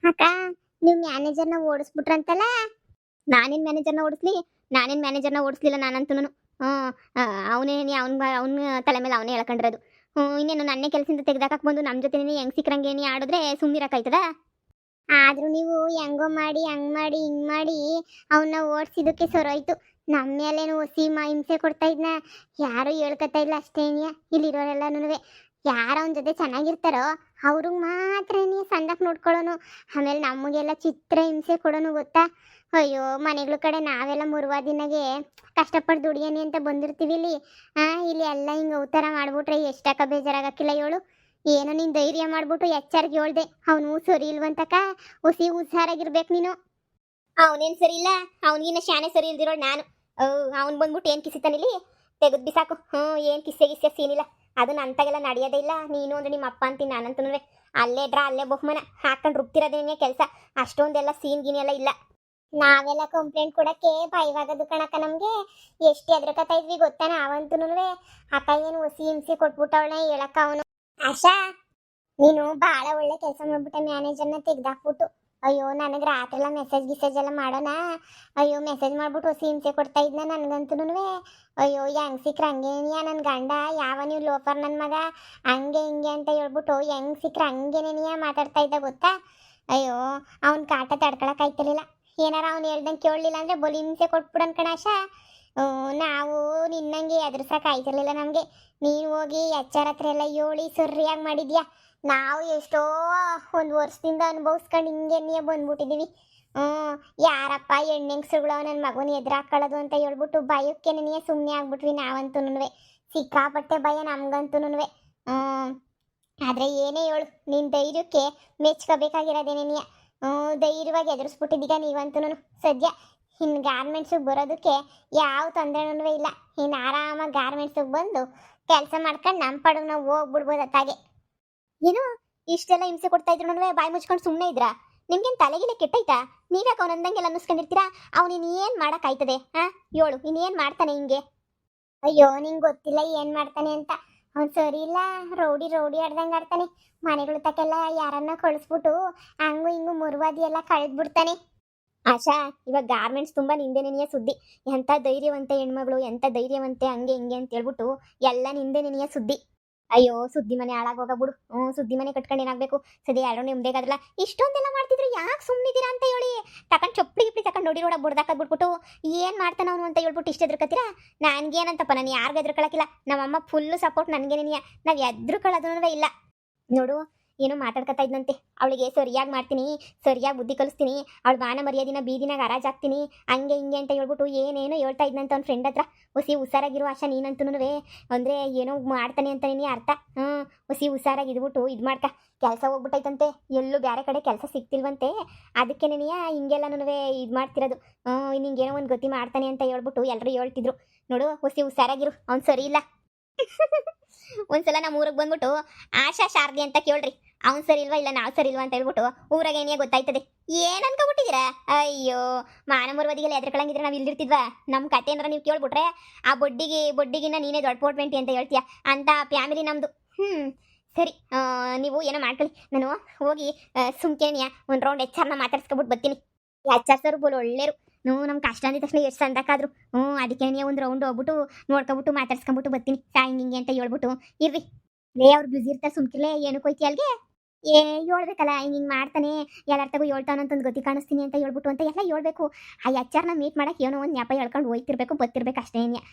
ಅಕ್ಕ, ನೀವು ಮ್ಯಾನೇಜರ್ನ ಓಡಿಸ್ಬಿಟ್ರಂತಲ್ಲ. ನಾನೇನ್ ಮ್ಯಾನೇಜರ್ನ ಓಡಿಸ್ಲಿಲ್ಲ ನಾನಂತೂ. ಹ್ಮ್. ಅವನೇ ಅವನ ತಲೆ ಮೇಲೆ ಅವನೇ ಹೇಳ್ಕೊಂಡಿರೋದು. ಇನ್ನೇನು ನನ್ನೇ ಕೆಲಸದಿಂದ ತೆಗ್ದಾಕಕ್ ಬಂದು ನಮ್ಮ ಜೊತೆ ಹೆಂಗ್ ಸಿಕ್ರಂಗೇನಿ ಆಡಿದ್ರೆ ಸುಮ್ಮನಿರಕ್ಕಾಯ್ತದ. ಆದ್ರೂ ನೀವು ಹೆಂಗೋ ಮಾಡಿ ಹಂಗ್ ಮಾಡಿ ಹಿಂಗ್ ಮಾಡಿ ಅವನ್ನ ಓಡಿಸಿದಕ್ಕೆ ಸರೋಯ್ತು. ನಮ್ಮ ಮೇಲೇನು ಹಿಂಸೆ ಕೊಡ್ತಾ ಇದ್ನ ಯಾರು ಹೇಳ್ಕತಾ ಇಲ್ಲ ಅಷ್ಟೇನಿಯ. ಇಲ್ಲಿರೋರೆಲ್ಲನೂ ಯಾರ ಅವನ ಜೊತೆ ಚೆನ್ನಾಗಿರ್ತಾರೋ ಅವ್ರಿಗೆ ಮಾತ್ರನೇ ಸಂದಕ್ ನೋಡ್ಕೊಳ್ಳೋನು. ಆಮೇಲೆ ನಮಗೆಲ್ಲ ಚಿತ್ರ ಹಿಂಸೆ ಕೊಡೋನು ಗೊತ್ತಾ. ಅಯ್ಯೋ, ಮನೆಗಳ ಕಡೆ ನಾವೆಲ್ಲ ಮುರುವ ದಿನಗೆ ಕಷ್ಟಪಟ್ಟು ದುಡಿಯನಿ ಅಂತ ಬಂದಿರ್ತೀವಿ ಇಲ್ಲಿ. ಇಲ್ಲಿ ಎಲ್ಲ ಹಿಂಗೆ ಅವತಾರ ಮಾಡ್ಬಿಟ್ರೆ ಎಷ್ಟಕ್ಕ ಬೇಜಾರಾಗಕ್ಕಿಲ್ಲ ಹೇಳು. ಏನೋ ನೀನು ಧೈರ್ಯ ಮಾಡ್ಬಿಟ್ಟು ಎಚ್ಚರ್ಗೆ ಹೇಳ್ದೆ ಅವನು ಸರಿ ಇಲ್ವಂತಕ. ಹುಷಾರಾಗಿರ್ಬೇಕು ನೀನು. ಅವನೇನು ಸರಿ ಇಲ್ಲ, ಅವನಿಗಿನ್ನ ಶಾನೆ ಸರಿ ಇಲ್ದಿರೋಳು ನಾನು. ಅವ್ನು ಬಂದ್ಬಿಟ್ಟು ಏನು ಕಿಸಿತಾನಿಲ್ಲಿ ತೆಗೆದು ಬಿಸಾಕು. ಏನು ಕಿಸ್ಸೆ ಸೀನಿಲ್ಲ. ಅದು ನಂತಾಗೆಲ್ಲ ನಡೆಯೋದೇ ಇಲ್ಲ. ನೀನು ಅಂದ್ರೆ ನಿಮ್ಮ ಅಪ್ಪ ಅಂತೀನಿ ನಾನಂತೂ. ಅಲ್ಲೇ ಡ್ರಾ ಅಲ್ಲೇ ಬಹುಮಾನ ಹಾಕೊಂಡು ರುಬ್ತಿರೋದೇನೇ ಕೆಲಸ. ಅಷ್ಟೊಂದೆಲ್ಲ ಸೀನ್ ಗೀನ್ ಎಲ್ಲ ಇಲ್ಲ. ನಾವೆಲ್ಲ ಕಂಪ್ಲೇಂಟ್ ಕೊಡಕ್ಕೆ ಭಯವಾಗದು ಕಣಕ್ಕ. ನಮ್ಗೆ ಎಷ್ಟು ಎದ್ರಕತಾ ಇದ್ವಿ ಗೊತ್ತಾ ನಾವಂತೂ. ಅಕ್ಕ ಏನು ಹಿಂಸೆ ಕೊಟ್ಬಿಟ್ಟವಳನ್ನ ಹೇಳಕ್ಕ ಅವನು. ಆಶಾ, ನೀನು ಭಾಳ ಒಳ್ಳೆ ಕೆಲಸ ಮಾಡ್ಬಿಟ್ಟೆ, ಮ್ಯಾನೇಜರ್ನ ತೆಗ್ದಾಕ್ಬಿಟ್ಟು. ಅಯ್ಯೋ, ನನಗೆ ರಾತ್ರಿ ಎಲ್ಲ ಮೆಸೇಜ್ ಎಲ್ಲ ಮಾಡೋಣ. ಅಯ್ಯೋ, ಮೆಸೇಜ್ ಮಾಡ್ಬಿಟ್ಟು ಹಿಂಸೆ ಕೊಡ್ತಾ ಇದ್ನ ನನಗಂತೂ. ಅಯ್ಯೋ, ಹೆಂಗ್ ಸಿಕ್ರ ಹಂಗೇನಿಯ ನನ್ನ ಗಂಡ, ಯಾವ ನೀವು ಲೋಫರ್ ನನ್ನ ಮಗ, ಹಂಗೆ ಹಿಂಗೆ ಅಂತ ಹೇಳ್ಬಿಟ್ಟು ಹೆಂಗ್ ಸಿಕ್ರ ಹಂಗೇನೇನಿಯ ಮಾತಾಡ್ತಾ ಇದ್ದ ಗೊತ್ತಾ. ಅಯ್ಯೋ, ಅವ್ನ ಕಾಟ ತಡ್ಕೊಳಕ್ಕಾಯ್ತಿರ್ಲಿಲ್ಲ. ಏನಾರ ಅವ್ನು ಹೇಳ್ದಂಗೆ ಕೇಳಲಿಲ್ಲ ಅಂದರೆ ಬಲಿ ಹಿಂಸೆ ಕೊಟ್ಬಿಡನ್ ಕಣಾಶ. ನಾವು ನಿನ್ನಂಗೆ ಎದುರ್ಸಕ್ಕಾಯ್ತಿರ್ಲಿಲ್ಲ ನಮಗೆ. ನೀನು ಹೋಗಿ ಎಚ್ಚರ ಹತ್ರ ಎಲ್ಲ ಹೇಳಿ ಸರಿಯಾಗಿ ಮಾಡಿದ್ಯಾ. ನಾವು ಎಷ್ಟೋ ಒಂದು ವರ್ಷದಿಂದ ಅನುಭವಿಸ್ಕೊಂಡು ಹಿಂಗೆ ಬಂದ್ಬಿಟ್ಟಿದ್ದೀವಿ. ಯಾರಪ್ಪ ಹೆಣ್ಣೆಂಗ್ಸುಗಳು ನನ್ನ ಮಗನ ಎದುರಾಕೊಳ್ಳೋದು ಅಂತ ಹೇಳ್ಬಿಟ್ಟು ಭಯಕ್ಕೆ ನೆನೆಯೇ ಸುಮ್ಮನೆ ಆಗ್ಬಿಟ್ವಿ ನಾವಂತೂ. ಸಿಕ್ಕಾಪಟ್ಟೆ ಭಯ ನಮ್ಗಂತೂ. ಆದರೆ ಏನೇ ಹೇಳು, ನಿನ್ನ ಧೈರ್ಯಕ್ಕೆ ಮೆಚ್ಕೋಬೇಕಾಗಿರೋದೇನೇನಿಯ. ಧೈರ್ಯವಾಗಿ ಎದುರಿಸ್ಬಿಟ್ಟಿದ್ದೀಗ ನೀವಂತೂ. ಸದ್ಯ ಇನ್ನು ಗಾರ್ಮೆಂಟ್ಸಿಗೆ ಬರೋದಕ್ಕೆ ಯಾವ ತೊಂದರೆನೂ ಇಲ್ಲ. ಇನ್ನು ಆರಾಮಾಗಿ ಗಾರ್ಮೆಂಟ್ಸಿಗೆ ಬಂದು ಕೆಲಸ ಮಾಡ್ಕೊಂಡು ನಮ್ಮ ಪಡಗು ನಾವು ಹೋಗ್ಬಿಡ್ಬೋದು ಅತ್ತಾಗೆ. ಏನು ಇಷ್ಟೆಲ್ಲ ಹಿಂಸೆ ಕೊಡ್ತಾ ಇದ್ರು ಬಾಯಿ ಮುಚ್ಕೊಂಡು ಸುಮ್ಮನೆ ಇದ್ರಾ? ನಿಮ್ಗೇನು ತಲೆಗಿಲೆ ಕೆಟ್ಟೈತಾ? ನೀವ್ಯಾಕೆ ಅವನಂದಂಗೆಲ್ಲ ಅನ್ನಿಸ್ಕೊಂಡಿರ್ತೀರಾ? ಅವ್ನು ಇನ್ನೇನು ಮಾಡೋಕ್ಕಾಯ್ತದೆ? ಹೇಳು, ಇನ್ನೇನು ಮಾಡ್ತಾನೆ ಹಿಂಗೆ? ಅಯ್ಯೋ, ನಿಂಗೆ ಗೊತ್ತಿಲ್ಲ ಏನು ಮಾಡ್ತಾನೆ ಅಂತ. ಅವ್ನು ಸರಿ ಇಲ್ಲ, ರೌಡಿ ಆಡ್ದಂಗೆ ಆಡ್ತಾನೆ. ಮನೆಗಳು ತಕ್ಕೆಲ್ಲ ಯಾರನ್ನ ಕಳಿಸ್ಬಿಟ್ಟು ಹಂಗು ಹಿಂಗು ಮುರುವಾದಿ ಎಲ್ಲ ಕಳೆದ್ಬಿಡ್ತಾನೆ. ಆಶಾ, ಇವಾಗ ಗಾರ್ಮೆಂಟ್ಸ್ ತುಂಬ ನಿಂದೆನೆನೆಯ ಸುದ್ದಿ. ಎಂಥ ಧೈರ್ಯವಂತೆ ಹೆಣ್ಮಗಳು, ಎಂಥ ಧೈರ್ಯವಂತೆ, ಹಂಗೆ ಹಿಂಗೆ ಅಂತ ಹೇಳ್ಬಿಟ್ಟು ಎಲ್ಲ ನಿಂದೆನೆನೆಯ ಸುದ್ದಿ. ಅಯ್ಯೋ, ಸುದ್ದಿ ಮನೆ ಹಾಳಾಗೋಗ ಬಿಡು. ಸುದ್ದಿ ಮನೆ ಕಟ್ಕೊಂಡು ಏನಾಗಬೇಕು? ಸದ್ಯ ಯಾರೋ ನಿಮ್ದೇಗಾದ್ರಲ್ಲ. ಇಷ್ಟೊಂದೆಲ್ಲ ಮಾಡ್ತಿದ್ರು ಯಾಕೆ ಸುಮ್ಮನಿದ್ದೀರಾ ಅಂತ ಹೇಳಿ ತಕೊಂಡು ಚಪ್ಪಲಿ ತಕೊಂಡು ನೋಡಿ ರೋಡ ಬುಡ್ದಾಕದ್ ಬಿಟ್ಬಿಟ್ಟು ಏನು ಮಾಡ್ತಾನ ಅವನು ಅಂತ ಹೇಳ್ಬಿಟ್ಟು ಇಷ್ಟು ಎದ್ರಕತ್ತೀರಾ? ನನಗೇನಂತಪ್ಪ, ನಾನು ಯಾರಿಗೂ ಎದ್ರಕೊಳ್ಳೋಕ್ಕಿಲ್ಲ. ನಮ್ಮಮ್ಮ ಫುಲ್ಲು ಸಪೋರ್ಟ್ ನನಗೇನೆಯ. ನಾವು ಎದ್ರುಕೊಳ್ಳೋದೂ ಇಲ್ಲ. ನೋಡು, ಏನೋ ಮಾತಾಡ್ಕೊತಾ ಇದ್ದಂತೆ. ಅವಳಿಗೆ ಸರಿಯಾಗಿ ಮಾಡ್ತೀನಿ, ಸರಿಯಾಗಿ ಬುದ್ಧಿ ಕಲಿಸ್ತೀನಿ, ಅವಳು ಮಾನ ಮರ್ಯಾದಿನ ಬೀದಿನಾಗ ಹರಾಜಾಗ್ತೀನಿ, ಹಂಗೆ ಹಿಂಗೆ ಅಂತ ಹೇಳ್ಬಿಟ್ಟು ಏನೇನೋ ಹೇಳ್ತಾ ಇದ್ದಂತ ಅವ್ನ ಫ್ರೆಂಡ್ ಹತ್ರ. ಹುಷಾರಾಗಿರೋ ಆಶಾ ನೀನಂತೂ. ಅಂದರೆ ಏನೋ ಮಾಡ್ತಾನೆ ಅಂತ ನೀನು ಅರ್ಥ. ಹುಷಾರಾಗಿ ಇದ್ಬಿಟ್ಟು ಇದು ಮಾಡ್ಕ. ಕೆಲಸ ಹೋಗ್ಬಿಟ್ಟೈತಂತೆ, ಎಲ್ಲೂ ಬೇರೆ ಕಡೆ ಕೆಲಸ ಸಿಗ್ತಿಲ್ವಂತೆ. ಅದಕ್ಕೆ ನೀನು ಹಿಂಗೆಲ್ಲನೂ ಇದು ಮಾಡ್ತಿರೋದು. ನಿಂಗೇನೋ ಒಂದು ಗತಿ ಮಾಡ್ತಾನೆ ಅಂತ ಹೇಳ್ಬಿಟ್ಟು ಎಲ್ಲರೂ ಹೇಳ್ತಿದ್ರು. ನೋಡು, ಹುಷಾರಾಗಿರು, ಅವ್ನು ಸರಿ ಇಲ್ಲ. ಒಂದ್ಸಲ ನಮ್ಮ ಊರಿಗೆ ಬಂದ್ಬಿಟ್ಟು ಆಶಾ ಶಾರದಿ ಅಂತ ಕೇಳ್ರಿ, ಅವ್ನು ಸರಿ ಇಲ್ವಾ ಇಲ್ಲ ನಾವು ಸರಿ ಇಲ್ವಾ ಅಂತ ಹೇಳ್ಬಿಟ್ಟು ಊರಾಗ ಏನೇ ಗೊತ್ತಾಯ್ತದೆ. ಏನು ಅನ್ಕೊಬಿಟ್ಟಿದ್ದೀರಾ? ಅಯ್ಯೋ, ಮಾನಮರ್ವಾದಿಗೆಲ್ಲ ಎದ್ರಕಳಂಗಿದ್ರೆ ನಾವು ಇಲ್ದಿರ್ತಿದ್ವಾ? ನಮ್ಮ ಕತೆ ಏನಾರ ನೀವು ಕೇಳ್ಬಿಟ್ರೆ ಆ ಬೊಡ್ಡಿಗಿನ್ನ ನೀನೇ ದೊಡ್ಡ ಪೋಟ್ಮೆಂಟಿ ಅಂತ ಹೇಳ್ತೀಯ ಅಂತ ಫ್ಯಾಮಿಲಿ ನಮ್ಮದು. ಸರಿ, ನೀವು ಏನೋ ಮಾಡ್ಕೊಳ್ಳಿ. ನಾನು ಹೋಗಿ ಸುಮ್ಕೇನಿಯ ಒಂದು ರೌಂಡ್ HR ಮಾತಾಡ್ಸ್ಕೊಬಿಟ್ಟು ಬರ್ತೀನಿ. HR ಸರ್ ಬೋಲ್ ಒಳ್ಳೆಯರು. ನಮ್ಮ ಕಷ್ಟ ಅಂದಿದ ತಕ್ಷಣ ಎಷ್ಟು ಸಂದಕ್ಕಾದ್ರು. ಅದಕ್ಕೆ ಒಂದು ರೌಂಡ್ ಹೋಗ್ಬಿಟ್ಟು ನೋಡ್ಕೊಬಿಟ್ಟು ಮಾತಾಡ್ಸ್ಕೊಂಬಿಟ್ಟು ಬರ್ತೀನಿ. ಹಿಂಗೆ ಅಂತ ಹೇಳ್ಬಿಟ್ಟು ಇರ್ರಿ. ಅವ್ರು ಬ್ಯುಸಿ ಇರ್ತಾರೆ, ಸುಮ್ಕಿರ್ಲೆ ಏನಕ್ಕೆ ಹೋಯ್ತಿ ಅಲ್ಲಿಗೆ? ಹೇಳ್ಬೇಕಲ್ಲ, ಹಿಂಗೆ ಮಾಡ್ತಾನೆ, ಎಲ್ಲಾರ್ತಾಗೂ ಹೇಳ್ತಾನಂತಂದು ಗತಿ ಕಾಣಿಸ್ತೀನಿ ಅಂತ ಹೇಳ್ಬಿಟ್ಟು ಅಂತ ಎಲ್ಲ ಹೇಳ್ಬೇಕು. ಆ HR ಮೀಟ್ ಮಾಡಕ್ಕೆ ಏನೋ ಒಂದು ನ್ಯಾಪ ಹೇಳ್ಕೊಂಡು ಹೋಯ್ತಿರ್ಬೇಕು, ಬರ್ತಿರ್ಬೇಕು ಅಷ್ಟೇ.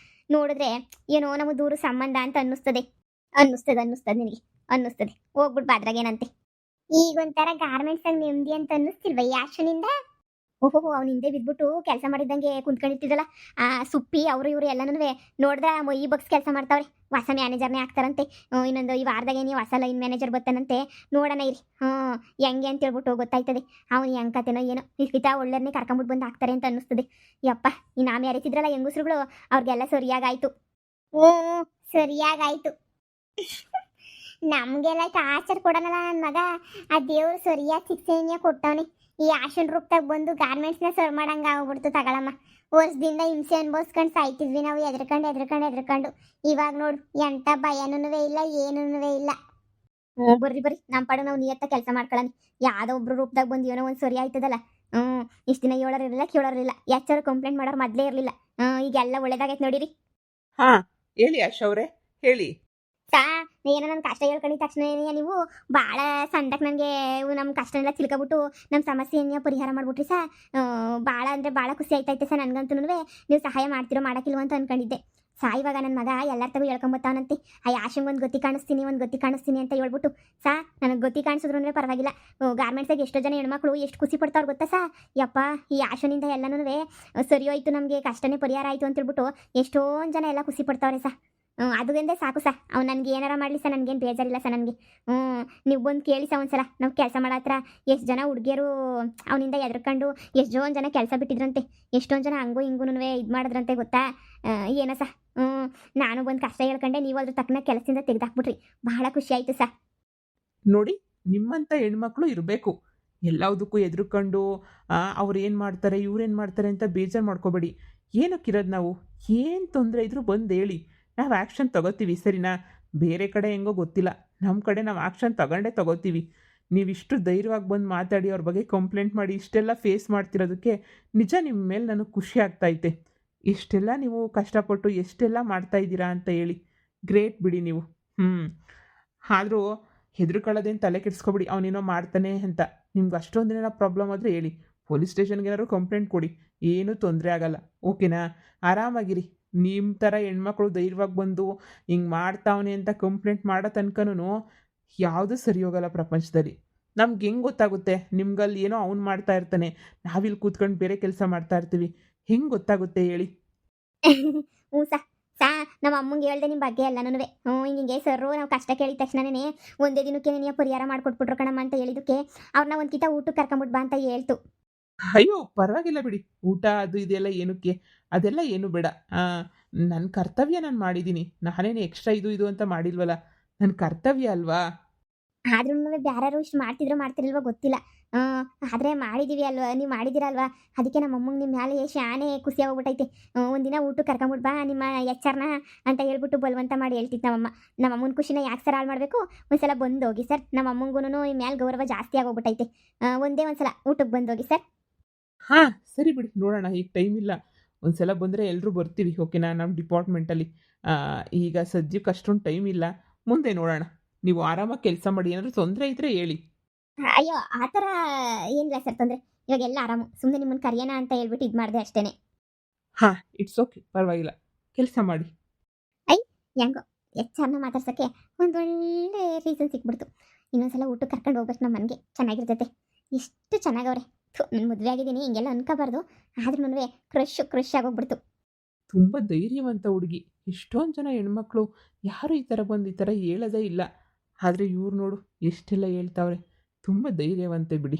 ನೋಡಿದ್ರೆ ಏನೋ ನಮ್ಮ ದೂರ ಸಂಬಂಧ ಅಂತ ಅನ್ನಿಸ್ತದೆ ನಿನಗೆ ಅನ್ನಿಸ್ತದೆ. ಹೋಗ್ಬಿಟ್ಟು ಬಾದ್ರಾಗೇನಂತೆ. ಈಗೊಂಥರ ಗಾರ್ಮೆಂಟ್ಸಾಗ ನೆಮ್ಮದಿ ಅಂತ ಅನ್ನಿಸ್ತಿಲ್ವ ಈ ಆಶನಿಂದ? ಓಹೋ, ಅವ್ನು ಹಿಂದೆ ಬಿದ್ಬಿಟ್ಟು ಕೆಲಸ ಮಾಡಿದ್ದಂಗೆ ಕುಂತ್ಕೊಂಡಿರ್ತಿದ್ದಲ್ಲ ಸುಪ್ಪಿ ಅವರು ಇವರು ಎಲ್ಲನೂ ನೋಡ್ದೆ ಈ ಬಗ್ಸ್ ಕೆಲಸ ಮಾಡ್ತಾವ್ರೆ. ಹೊಸ ಮ್ಯಾನೇಜರ್ನೇ ಆಗ್ತಾರಂತೆ. ಇನ್ನೊಂದು ಈ ವಾರದಾಗೆ ನೀವು ಹೊಸ ಲೈನ್ ಮ್ಯಾನೇಜರ್ ಬರ್ತಾನಂತೆ. ನೋಡೋಣ ಇರಿ ಹೆಂಗೆ ಅಂತ ಹೇಳ್ಬಿಟ್ಟು ಗೊತ್ತಾಯ್ತದೆ. ಅವ್ನು ಹೆಂಗೆ ಕತೆನೋ ಏನೋ ಇಷ್ಟಿತ ಒಳ್ಳೆಯನ್ನೇ ಕರ್ಕೊಂಬಿಟ್ಟು ಬಂದು ಹಾಕ್ತಾರೆ ಅಂತ ಅನ್ನಿಸ್ತದೆ. ಯಪ್ಪ, ಈ ನಾಮ ಯಾರಿಸಿದ್ರಲ್ಲ ಹೆಂಗಸ್ರುಗಳು, ಅವ್ರಿಗೆಲ್ಲ ಸರಿಯಾಗಾಯ್ತು. ಸರಿಯಾಗಾಯ್ತು. ನಮಗೆಲ್ಲ ಟಾರ್ಚರ್ ಕೊಡೋಣಲ್ಲ ನನ್ನ ಮಗ. ಆ ದೇವ್ರು ಸರಿಯಾಗಿ ಶಿಕ್ಷೆಯನ್ನೇ ಕೊಟ್ಟವನೆ. ಈ ಆಶನ್ ರೂಪದಾಗ ಬಂದು ಗಾರ್ಮೆಂಟ್ಸ್ನ ಸರ್ವ್ ಮಾಡಂಗೆ ಆಗ್ಬಿಡ್ತು ತಗೊಳಮ್ಮ. ವರ್ಷದಿಂದ ಹಿಂಸೆ ಅನ್ಭವಿಸ್ಕೊಂಡು ಸಾಯ್ತಿದ್ವಿ ನಾವು, ಎದ್ರಕೊಂಡು. ಇವಾಗ ನೋಡು, ಎಂಥ ಭಯನೂ ಇಲ್ಲ, ಏನೂ ಇಲ್ಲ. ಹ್ಞೂ ಬರ್ರಿ ಬರ್ರಿ ನಮ್ಮ ಪಾಡು ನಾವು ನಿಯತ್ತ ಕೆಲಸ ಮಾಡ್ಕೊಳ್ಳೋಣ. ಯಾವ್ದೋ ಒಬ್ರು ರೂಪದಾಗ ಬಂದು ಏನೋ ಒಂದು ಸರಿ ಆಯ್ತದಲ್ಲ. ಹ್ಞೂ ಇಷ್ಟು ದಿನ ಹೇಳೋರಿರಲಿಲ್ಲ ಕೇಳೋರಿಲ್ಲ, ಎಚ್ಚಾರು ಕಂಪ್ಲೇಂಟ್ ಮಾಡೋರು ಮೊದಲೇ ಇರಲಿಲ್ಲ. ಈಗೆಲ್ಲ ಒಳ್ಳೇದಾಗೈತೆ ನೋಡಿರಿ. ಹಾ, ಹೇಳಿ ಆಶಾ ಅವರೇ, ಹೇಳಿ. ಸಾ ಏನೋ ನನ್ನ ಕಷ್ಟ ಹೇಳ್ಕೊಂಡಿದ ತಕ್ಷಣ ನೀವು ಭಾಳ ಸಂದಕ್ಕೆ ನನಗೆ ನಮ್ಮ ಕಷ್ಟನೆಲ್ಲ ತಿಳ್ಕೊಬಿಟ್ಟು ನಮ್ಮ ಸಮಸ್ಯೆಯನ್ನ ಪರಿಹಾರ ಮಾಡ್ಬಿಟ್ರಿ ಸಾ. ಭಾಳ ಅಂದರೆ ಭಾಳ ಖುಷಿ ಆಯ್ತೈತೆ ಸರ್ ನನಗಂತೂ. ನೀವು ಸಹಾಯ ಮಾಡ್ತಿರೋ ಮಾಡೋಕ್ಕಿಲ್ವ ಅಂತ ಅನ್ಕೊಂಡಿದ್ದೆ. ಸಾ ಇವಾಗ ನನ್ನ ಮಗ ಎಲ್ಲರ ತಗೋ ಹೇಳ್ಕೊಂಬತ್ತಾವನಂತೆ. ಆ ಯಾಶಂಗೆ ಒಂದು ಗತಿ ಕಾಣಿಸ್ತೀನಿ ಒಂದು ಗತಿ ಕಾಣಿಸ್ತೀನಿ ಅಂತ ಹೇಳ್ಬಿಟ್ಟು. ಸಾ ನನಗೆ ಗತಿ ಕಾಣಿಸಿದ್ರು ಪರವಾಗಿಲ್ಲ. ಗಾರ್ಮೆಂಟ್ಸಾಗ ಎಷ್ಟೋ ಜನ ಹೆಣ್ಮಕ್ಳು ಎಷ್ಟು ಖುಷಿ ಪಡ್ತಾವ್ರು ಗೊತ್ತಾ ಸಾ. ಯಪ್ಪ ಈ ಆಶನಿಂದ ಎಲ್ಲನೂ ಸರಿ ಹೋಯ್ತು, ನಮಗೆ ಕಷ್ಟನೇ ಪರಿಹಾರ ಆಯಿತು ಅಂತೇಳ್ಬಿಟ್ಟು ಎಷ್ಟೊಂದು ಜನ ಎಲ್ಲ ಖುಷಿ ಪಡ್ತಾವ್ರೆ ಸಾ. ಅದರಿಂದ ಸಾಕು ಸಾ. ಅವ್ನು ನನಗೆ ಏನಾರ ಮಾಡಲಿ ಸರ್, ನನಗೇನು ಬೇಜಾರಿಲ್ಲ ಸರ್ ನನಗೆ. ನೀವು ಬಂದು ಕೇಳಿ ಸಾ ಒಂದ್ಸಲ. ನಾವು ಕೆಲಸ ಮಾಡೋ ಹತ್ರ ಎಷ್ಟು ಜನ ಹುಡುಗಿಯರು ಅವನಿಂದ ಎದ್ರಕೊಂಡು ಎಷ್ಟೊಂದು ಜನ ಕೆಲಸ ಬಿಟ್ಟಿದ್ರಂತೆ. ಎಷ್ಟೊಂದು ಜನ ಹಂಗೂ ಹಿಂಗೂ ಇದು ಮಾಡಿದ್ರಂತೆ ಗೊತ್ತಾ. ಏನೋ ಸಾ. ನಾನು ಬಂದು ಕಷ್ಟ ಹೇಳ್ಕೊಂಡೆ, ನೀವು ಅದ್ರ ತಕ್ಕನ ಕೆಲಸದಿಂದ ತೆಗೆದಾಕ್ಬಿಟ್ರಿ. ಬಹಳ ಖುಷಿ ಆಯಿತು ಸಾ. ನೋಡಿ, ನಿಮ್ಮಂಥ ಹೆಣ್ಮಕ್ಳು ಇರಬೇಕು. ಎಲ್ಲದಕ್ಕೂ ಎದ್ರುಕೊಂಡು ಅವ್ರು ಏನು ಮಾಡ್ತಾರೆ ಇವ್ರೇನು ಮಾಡ್ತಾರೆ ಅಂತ ಬೇಜಾರು ಮಾಡ್ಕೋಬೇಡಿ. ಏನಕ್ಕಿರೋದು ನಾವು? ಏನು ತೊಂದರೆ ಇದ್ರೂ ಬಂದು ಹೇಳಿ, ನಾವು ಆ್ಯಕ್ಷನ್ ತಗೋತೀವಿ, ಸರಿನಾ? ಬೇರೆ ಕಡೆ ಹೆಂಗೋ ಗೊತ್ತಿಲ್ಲ, ನಮ್ಮ ಕಡೆ ನಾವು ಆ್ಯಕ್ಷನ್ ತಗೊಂಡೇ ತಗೋತೀವಿ. ನೀವಿಷ್ಟು ಧೈರ್ಯವಾಗಿ ಬಂದು ಮಾತಾಡಿ ಅವ್ರ ಬಗ್ಗೆ ಕಂಪ್ಲೇಂಟ್ ಮಾಡಿ ಇಷ್ಟೆಲ್ಲ ಫೇಸ್ ಮಾಡ್ತಿರೋದಕ್ಕೆ ನಿಜ ನಿಮ್ಮ ಮೇಲೆ ನನಗೆ ಖುಷಿ ಆಗ್ತಾಯಿದೆ. ಇಷ್ಟೆಲ್ಲ ನೀವು ಕಷ್ಟಪಟ್ಟು ಎಷ್ಟೆಲ್ಲ ಮಾಡ್ತಾಯಿದ್ದೀರಾ ಅಂತ ಹೇಳಿ ಗ್ರೇಟ್ ಬಿಡಿ ನೀವು. ಆದರೂ ಹೆದರ್ಕೊಳ್ಳೋದೇನು ತಲೆ ಕೆಡಿಸ್ಕೊಬಿಡಿ, ಅವನೇನೋ ಮಾಡ್ತಾನೆ ಅಂತ. ನಿಮ್ಗೆ ಅಷ್ಟೊಂದೇನೋ ಪ್ರಾಬ್ಲಮ್ ಆದರೆ ಹೇಳಿ, ಪೊಲೀಸ್ ಸ್ಟೇಷನ್ಗೆ ಏನಾದ್ರು ಕಂಪ್ಲೇಂಟ್ ಕೊಡಿ, ಏನೂ ತೊಂದರೆ ಆಗಲ್ಲ. ಓಕೆನಾ? ಆರಾಮಾಗಿರಿ. ನಿಮ್ಮ ಥರ ಹೆಣ್ಮಕ್ಳು ಧೈರ್ಯವಾಗಿ ಬಂದು ಹಿಂಗೆ ಮಾಡ್ತಾವನೆ ಅಂತ ಕಂಪ್ಲೇಂಟ್ ಮಾಡೋ ತನಕನೂ ಯಾವುದೂ ಸರಿ ಹೋಗಲ್ಲ ಪ್ರಪಂಚದಲ್ಲಿ. ನಮ್ಗೆ ಹೆಂಗೆ ಗೊತ್ತಾಗುತ್ತೆ? ನಿಮ್ಗಲ್ಲಿ ಏನೋ ಅವ್ನು ಮಾಡ್ತಾ ಇರ್ತಾನೆ, ನಾವಿಲ್ಲಿ ಕೂತ್ಕೊಂಡು ಬೇರೆ ಕೆಲಸ ಮಾಡ್ತಾ ಇರ್ತೀವಿ, ಹೆಂಗೆ ಗೊತ್ತಾಗುತ್ತೆ ಹೇಳಿ? ಹ್ಞೂ ಸಾ. ಸಾ ನಮ್ಮ ಅಮ್ಮಂಗೆ ಹೇಳ್ದೆ ನಿಮ್ಮ ಬಗ್ಗೆ ಎಲ್ಲನೂ. ಹಿಂಗೆ ಸರ್ರು ನಾವು ಕಷ್ಟ ಕೇಳಿದ ತಕ್ಷಣನೇ ಒಂದೇ ದಿನಕ್ಕೆ ನೀನು ಪರಿಹಾರ ಮಾಡಿಕೊಟ್ಬಿಟ್ರು ಕಣಮ್ಮ ಅಂತ ಹೇಳಿದ್ದಕ್ಕೆ ಅವ್ರನ್ನ ಒಂದು ಕಿತ ಊಟಕ್ಕೆ ಕರ್ಕೊಂಬಿಟ್ ಬಾ ಅಂತ ಹೇಳ್ತು. ಅಯ್ಯೋ ಪರವಾಗಿಲ್ಲ ಬಿಡಿ, ಊಟ ಅದು ಇದೆಲ್ಲ ಏನಕ್ಕೆ, ಅದೆಲ್ಲ ಏನು ಬೇಡ. ನನ್ನ ಕರ್ತವ್ಯ ನಾನು ಮಾಡಿದ್ದೀನಿ, ನಾನೇನು ಎಕ್ಸ್ಟ್ರಾ ಇದು ಇದು ಅಂತ ಮಾಡಿಲ್ವಲ್ಲ, ನನ್ನ ಕರ್ತವ್ಯ ಅಲ್ವಾ? ಆದ್ರೂ ಬ್ಯಾರ್ಯಾರು ಇಷ್ಟು ಮಾಡ್ತಿರ್ಲಿಲ್ವೋ ಗೊತ್ತಿಲ್ಲ. ಆದರೆ ಮಾಡಿದ್ದೀವಿ ಅಲ್ವಾ, ನೀವು ಮಾಡಿದ್ದೀರಲ್ವಾ, ಅದಕ್ಕೆ ನಮ್ಮ ಅಮ್ಮಂಗೆ ನಿಮ್ಮ ಮ್ಯಾಲೆ ಶಾನೆ ಖುಷಿ ಹೋಗ್ಬಿಟ್ಟೈತೆ. ಒಂದಿನ ಊಟಕ್ಕೆ ಕರ್ಕೊಂಬಿಟ್ ಬಾ ನಿಮ್ಮ ಎಚ್ಚರ್ನ ಅಂತ ಹೇಳ್ಬಿಟ್ಟು ಬಲವಂತ ಮಾಡಿ ಹೇಳ್ತಿತ್ತು ನಮ್ಮಮ್ಮ. ನಮ್ಮ ಅಮ್ಮನ ಖುಷಿನ ಯಾಕೆ ಸರ್ ಹಾಳು ಮಾಡಬೇಕು? ಒಂದ್ಸಲ ಬಂದು ಹೋಗಿ ಸರ್. ನಮ್ಮ ಅಮ್ಮಂಗೂ ಈ ಮ್ಯಾಲೆ ಗೌರವ ಜಾಸ್ತಿ ಆಗೋಗ್ಬಿಟ್ಟೈತೆ. ಒಂದೇ ಒಂದ್ಸಲ ಊಟಕ್ಕೆ ಬಂದು ಹೋಗಿ ಸರ್. ಹಾಂ ಸರಿ ಬಿಡಿ, ನೋಡೋಣ. ಈಗ ಟೈಮ್ ಇಲ್ಲ, ಒಂದು ಸಲ ಬಂದರೆ ಎಲ್ಲರೂ ಬರ್ತೀವಿ, ಓಕೆನಾ? ನಮ್ಮ ಡಿಪಾರ್ಟ್ಮೆಂಟಲ್ಲಿ ಈಗ ಸದ್ಯಕ್ಕೆ ಅಷ್ಟೊಂದು ಟೈಮ್ ಇಲ್ಲ, ಮುಂದೆ ನೋಡೋಣ. ನೀವು ಆರಾಮಾಗಿ ಕೆಲಸ ಮಾಡಿ, ಏನಾದರೂ ತೊಂದರೆ ಇದ್ದರೆ ಹೇಳಿ. ಅಯ್ಯೋ ಆ ಥರ ಏನಿಲ್ಲ ಸರ್ ತೊಂದರೆ. ಇವಾಗೆಲ್ಲ ಆರಾಮು. ಸುಮ್ಮನೆ ನಿಮ್ಮನ್ನು ಕರೆಯೋಣ ಅಂತ ಹೇಳ್ಬಿಟ್ಟು ಇದು ಮಾಡಿದೆ ಅಷ್ಟೇ. ಹಾಂ, ಇಟ್ಸ್ ಓಕೆ, ಪರವಾಗಿಲ್ಲ, ಕೆಲಸ ಮಾಡಿ. ಐ ಹೆಂಗೋ ಹೆಚ್ಚನ್ನ ಮಾತಾಡ್ಸೋಕ್ಕೆ ಒಂದೊಳ್ಳೆ ರೀಸನ್ ಸಿಕ್ಬಿಡ್ತು. ಇನ್ನೊಂದ್ಸಲ ಊಟಕ್ಕೆ ಕರ್ಕೊಂಡು ಹೋಗ್ಬೇಕು ನಮ್ಮ ಮನೆಗೆ, ಚೆನ್ನಾಗಿರ್ತೈತೆ. ಎಷ್ಟು ಚೆನ್ನಾಗವ್ರೆ. ನಾನು ಮದುವೆ ಆಗಿದ್ದೀನಿ ಹಿಂಗೆಲ್ಲ ಅನ್ಕೋಬಾರ್ದು, ಆದ್ರೂ ಕ್ರಶ್ ಆಗೋಗ್ಬಿಡ್ತು. ತುಂಬ ಧೈರ್ಯವಂತ ಹುಡುಗಿ. ಎಷ್ಟೊಂದು ಜನ ಹೆಣ್ಮಕ್ಳು ಯಾರು ಈ ಥರ ಬಂದು ಈ ಥರ ಹೇಳೋದೇ ಇಲ್ಲ, ಆದರೆ ಇವ್ರು ನೋಡು ಎಷ್ಟೆಲ್ಲ ಹೇಳ್ತಾವ್ರೆ. ತುಂಬ ಧೈರ್ಯವಂತೆ ಬಿಡಿ.